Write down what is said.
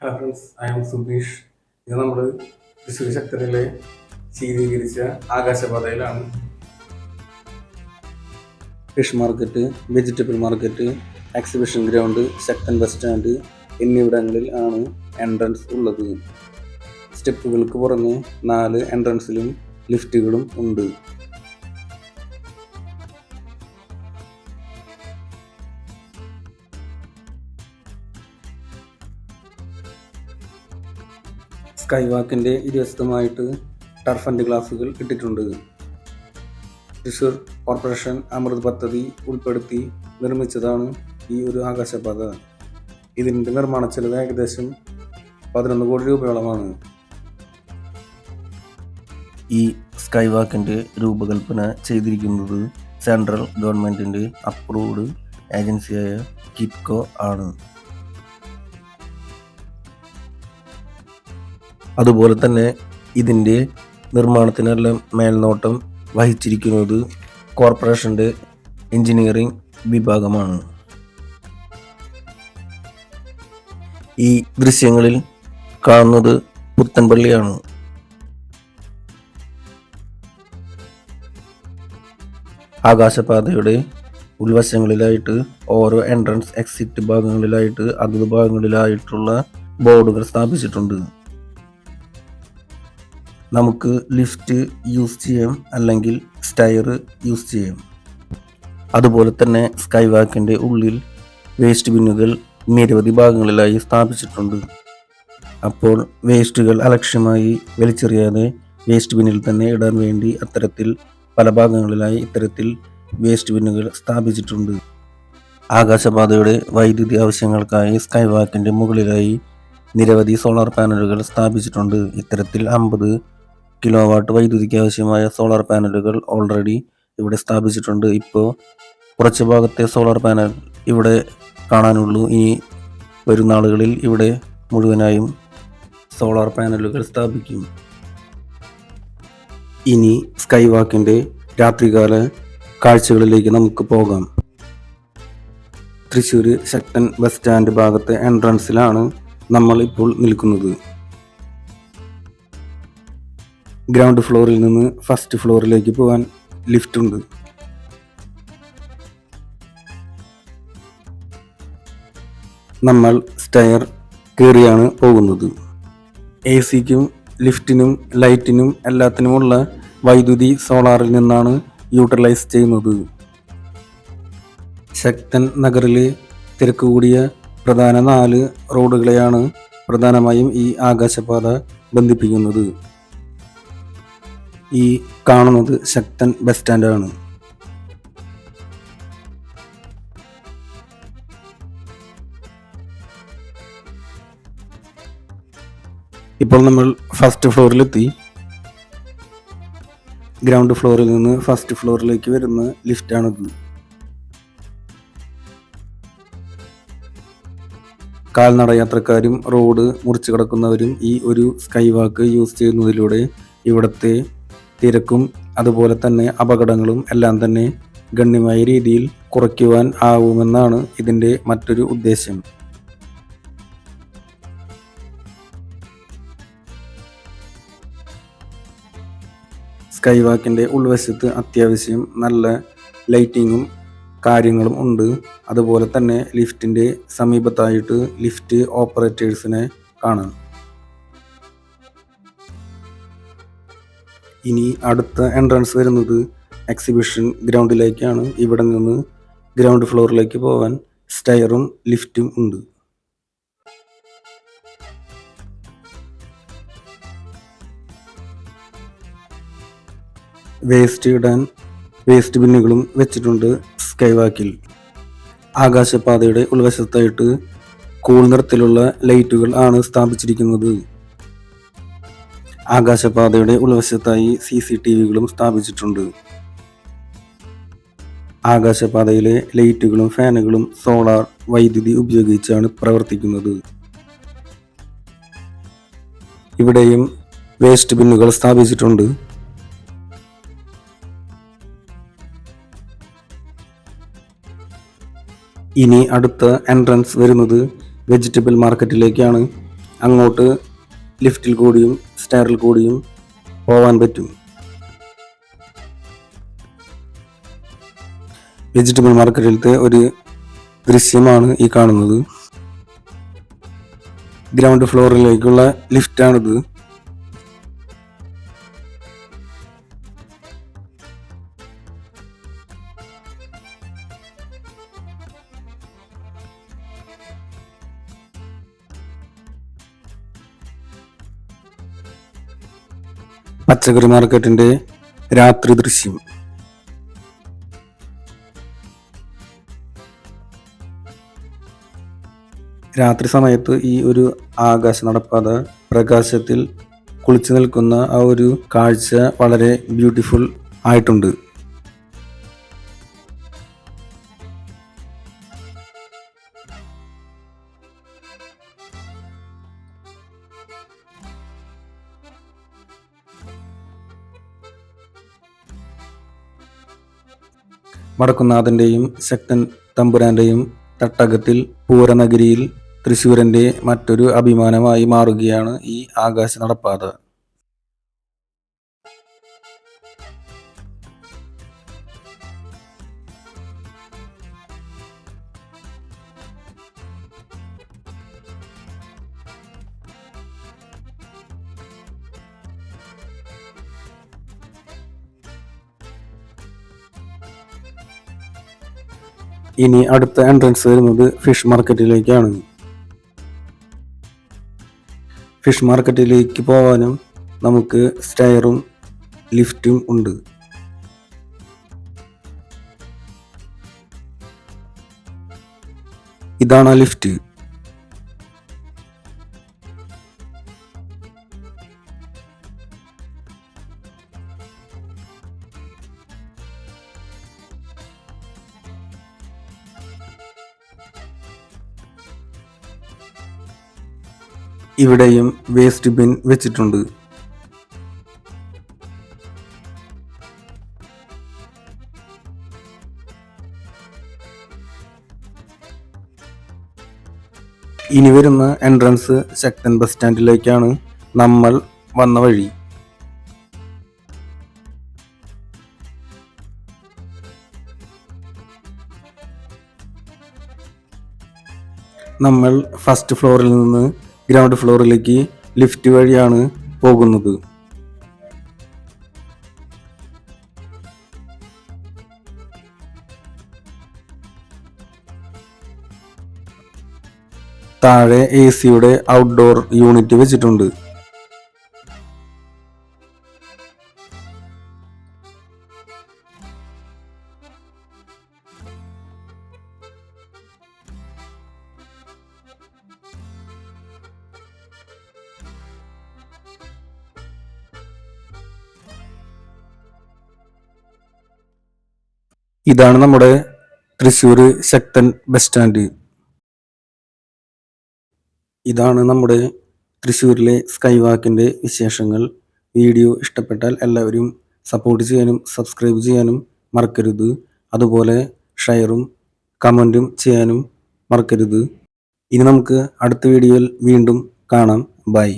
Hello friends, I am Subeesh. ഇത് നമ്മൾ തൃശ്ശൂർ സെക്ടറിലെ ശീതീകരിച്ച ആകാശപാതയിലാണ്. Fish market, vegetable market, exhibition ground, Sakthan bus stand എന്നിവിടങ്ങളിൽ ആണ് എൻട്രൻസ് ഉള്ളത്. സ്റ്റെപ്പുകൾക്ക് പുറമെ 4 എൻട്രൻസിലും ലിഫ്റ്റുകളും ഉണ്ട്. സ്കൈ വാക്കിൻ്റെ ഇരുവശത്തുമായിട്ട് ടർഫ് ആൻഡ് ഗ്ലാസുകൾ ഇട്ടിട്ടുണ്ട്. തൃശ്ശൂർ കോർപ്പറേഷൻ അമൃത് പദ്ധതി ഉൾപ്പെടുത്തി നിർമ്മിച്ചതാണ് ഈ ഒരു ആകാശപാത. ഇതിൻ്റെ നിർമ്മാണ ചെലവ് ഏകദേശം 11 കോടി രൂപയോളമാണ്. ഈ സ്കൈ വാക്കിൻ്റെ രൂപകൽപ്പന ചെയ്തിരിക്കുന്നത് സെൻട്രൽ ഗവൺമെൻറ്റിൻ്റെ അപ്രൂവ്ഡ് ഏജൻസിയായ കിറ്റ്കോ ആണ്. അതുപോലെ തന്നെ ഇതിൻ്റെ നിർമ്മാണത്തിനെല്ലാം മേൽനോട്ടം വഹിച്ചിരിക്കുന്നത് കോർപ്പറേഷൻ്റെ എഞ്ചിനീയറിംഗ് വിഭാഗമാണ്. ഈ ദൃശ്യങ്ങളിൽ കാണുന്നത് പുത്തൻപള്ളിയാണ്. ആകാശപാതയുടെ ഉൾവശങ്ങളിലായിട്ട് ഓരോ എൻട്രൻസ് എക്സിറ്റ് ഭാഗങ്ങളിലായിട്ട് അതത് ഭാഗങ്ങളിലായിട്ടുള്ള ബോർഡുകൾ സ്ഥാപിച്ചിട്ടുണ്ട്. നമുക്ക് ലിഫ്റ്റ് യൂസ് ചെയ്യാം, അല്ലെങ്കിൽ സ്റ്റെയർ യൂസ് ചെയ്യാം. അതുപോലെ തന്നെ സ്കൈ വാക്കിൻ്റെ ഉള്ളിൽ വേസ്റ്റ് ബിന്നുകൾ നിരവധി ഭാഗങ്ങളിലായി സ്ഥാപിച്ചിട്ടുണ്ട്. അപ്പോൾ വേസ്റ്റുകൾ അലക്ഷ്യമായി വലിച്ചെറിയാതെ വേസ്റ്റ് ബിന്നിൽ തന്നെ ഇടാൻ വേണ്ടി അത്തരത്തിൽ പല ഭാഗങ്ങളിലായി ഇത്തരത്തിൽ വേസ്റ്റ് ബിന്നുകൾ സ്ഥാപിച്ചിട്ടുണ്ട്. ആകാശപാതയുടെ വൈദ്യുതി ആവശ്യങ്ങൾക്കായി സ്കൈ വാക്കിൻ്റെ മുകളിലായി നിരവധി സോളാർ പാനലുകൾ സ്ഥാപിച്ചിട്ടുണ്ട്. ഇത്തരത്തിൽ 50 കിലോവാട്ട് വൈദ്യുതിക്ക് ആവശ്യമായ സോളാർ പാനലുകൾ ഓൾറെഡി ഇവിടെ സ്ഥാപിച്ചിട്ടുണ്ട്. ഇപ്പോൾ കുറച്ച് ഭാഗത്തെ സോളാർ പാനൽ ഇവിടെ കാണാനുള്ളൂ. ഇനി വരുന്ന നാളുകളിൽ ഇവിടെ മുഴുവനായും സോളാർ പാനലുകൾ സ്ഥാപിക്കും. ഇനി സ്കൈ വാക്കിൻ്റെ രാത്രികാല കാഴ്ചകളിലേക്ക് നമുക്ക് പോകാം. തൃശ്ശൂർ ശക്തൻ ബസ് സ്റ്റാൻഡ് ഭാഗത്തെ എൻട്രൻസിലാണ് നമ്മൾ ഇപ്പോൾ നിൽക്കുന്നത്. ഗ്രൗണ്ട് ഫ്ലോറിൽ നിന്ന് ഫസ്റ്റ് ഫ്ലോറിലേക്ക് പോകാൻ ലിഫ്റ്റ് ഉണ്ട്. നമ്മൾ സ്റ്റെയർ കയറിയാണ് പോകുന്നത്. AC-ക്കും ലിഫ്റ്റിനും ലൈറ്റിനും എല്ലാത്തിനുമുള്ള വൈദ്യുതി സോളാറിൽ നിന്നാണ് യൂട്ടിലൈസ് ചെയ്യുന്നത്. ശക്തൻ നഗറിലെ തിരക്ക് കൂടിയ പ്രധാന 4 റോഡുകളെയാണ് പ്രധാനമായും ഈ ആകാശപാത ബന്ധിപ്പിക്കുന്നത്. ഈ കാണുന്നത് ശക്തൻ ബസ് സ്റ്റാൻഡാണ്. ഇപ്പോൾ നമ്മൾ ഫസ്റ്റ് ഫ്ലോറിലെത്തി. ഗ്രൗണ്ട് ഫ്ലോറിൽ നിന്ന് ഫസ്റ്റ് ഫ്ലോറിലേക്ക് വരുന്ന ലിഫ്റ്റാണിത്. കാൽനട യാത്രക്കാരും റോഡ് മുറിച്ച് കടക്കുന്നവരും ഈ ഒരു സ്കൈ വാക്ക് യൂസ് ചെയ്യുന്നതിലൂടെ ഇവിടുത്തെ തിരക്കും അതുപോലെ തന്നെ അപകടങ്ങളും എല്ലാം തന്നെ ഗണ്യമായ രീതിയിൽ കുറയ്ക്കുവാൻ ആവുമെന്നാണ് ഇതിൻ്റെ മറ്റൊരു ഉദ്ദേശം. സ്കൈ വാക്കിൻ്റെ ഉൾവശത്ത് അത്യാവശ്യം നല്ല ലൈറ്റിങ്ങും കാര്യങ്ങളും ഉണ്ട്. അതുപോലെ തന്നെ ലിഫ്റ്റിൻ്റെ സമീപത്തായിട്ട് ലിഫ്റ്റ് ഓപ്പറേറ്റേഴ്സിനെ കാണാം. ഇനി അടുത്ത എൻട്രൻസ് വരുന്നത് എക്സിബിഷൻ ഗ്രൗണ്ടിലേക്കാണ്. ഇവിടെ നിന്ന് ഗ്രൗണ്ട് ഫ്ലോറിലേക്ക് പോകാൻ സ്റ്റെയറും ലിഫ്റ്റും ഉണ്ട്. വേസ്റ്റ് ഇടാൻ വേസ്റ്റ് ബിന്നുകളും വെച്ചിട്ടുണ്ട് സ്കൈ വാക്കിൽ. ആകാശപാതയുടെ ഉൾവശത്തായിട്ട് കൂൾ നിറത്തിലുള്ള ലൈറ്റുകൾ ആണ് സ്ഥാപിച്ചിരിക്കുന്നത്. ആകാശപാതയുടെ ഉൾവശത്തായി CCTVകളും സ്ഥാപിച്ചിട്ടുണ്ട്. ആകാശപാതയിലെ ലൈറ്റുകളും ഫാനുകളും സോളാർ വൈദ്യുതി ഉപയോഗിച്ചാണ് പ്രവർത്തിക്കുന്നത്. ഇവിടെയും വേസ്റ്റ് ബിന്നുകൾ സ്ഥാപിച്ചിട്ടുണ്ട്. ഇനി അടുത്ത എൻട്രൻസ് വരുന്നത് വെജിറ്റബിൾ മാർക്കറ്റിലേക്കാണ്. അങ്ങോട്ട് ലിഫ്റ്റിൽ കൂടിയും സ്റ്റെയറിൽ കൂടിയും പോകാൻ പറ്റും. വെജിറ്റബിൾ മാർക്കറ്റിലത്തെ ഒരു ദൃശ്യമാണ് ഈ കാണുന്നത്. ഗ്രൗണ്ട് ഫ്ലോറിലേക്കുള്ള ലിഫ്റ്റാണിത്. പച്ചക്കറി മാർക്കറ്റിന്റെ രാത്രി ദൃശ്യം. രാത്രി സമയത്ത് ഈ ഒരു ആകാശ നടപ്പാത പ്രകാശത്തിൽ കുളിച്ചു നിൽക്കുന്ന ആ ഒരു കാഴ്ച വളരെ ബ്യൂട്ടിഫുൾ ആയിട്ടുണ്ട്. വടക്കുന്നാഥന്റെയും ശക്തൻ തമ്പുരാന്റെയും തട്ടകത്തിൽ പൂരനഗരിയിൽ തൃശ്ശൂരന്റെ മറ്റൊരു അഭിമാനമായി മാറുകയാണ് ഈ ആകാശ നടപ്പാത. ഇനി അടുത്ത എൻട്രൻസ് വരുന്നത് ഫിഷ് മാർക്കറ്റിലേക്കാണ്. ഫിഷ് മാർക്കറ്റിലേക്ക് പോകാനും നമുക്ക് സ്റ്റെയറും ലിഫ്റ്റും ഉണ്ട്. ഇതാണ് ആ ലിഫ്റ്റ്. ഇവിടെയും വേസ്റ്റ് ബിൻ വെച്ചിട്ടുണ്ട്. ഇനി വരുന്ന എൻട്രൻസ് ശക്തൻ ബസ് സ്റ്റാൻഡിലേക്കാണ് നമ്മൾ വന്ന വഴി. നമ്മൾ ഫസ്റ്റ് ഫ്ലോറിൽ നിന്ന് ഗ്രൗണ്ട് ഫ്ലോറിലേക്ക് ലിഫ്റ്റ് വഴിയാണ് പോകുന്നത്. താഴെ AC-യുടെ ഔട്ട്ഡോർ യൂണിറ്റ് വെച്ചിട്ടുണ്ട്. ഇതാണ് നമ്മുടെ തൃശ്ശൂർ ശക്തൻ ബസ് സ്റ്റാൻഡ്. ഇതാണ് നമ്മുടെ തൃശ്ശൂരിലെ സ്കൈ വാക്കിൻ്റെ വിശേഷങ്ങൾ. വീഡിയോ ഇഷ്ടപ്പെട്ടാൽ എല്ലാവരും സപ്പോർട്ട് ചെയ്യാനും സബ്സ്ക്രൈബ് ചെയ്യാനും മറക്കരുത്. അതുപോലെ ഷെയറും കമൻറ്റും ചെയ്യാനും മറക്കരുത്. ഇനി നമുക്ക് അടുത്ത വീഡിയോയിൽ വീണ്ടും കാണാം. ബൈ.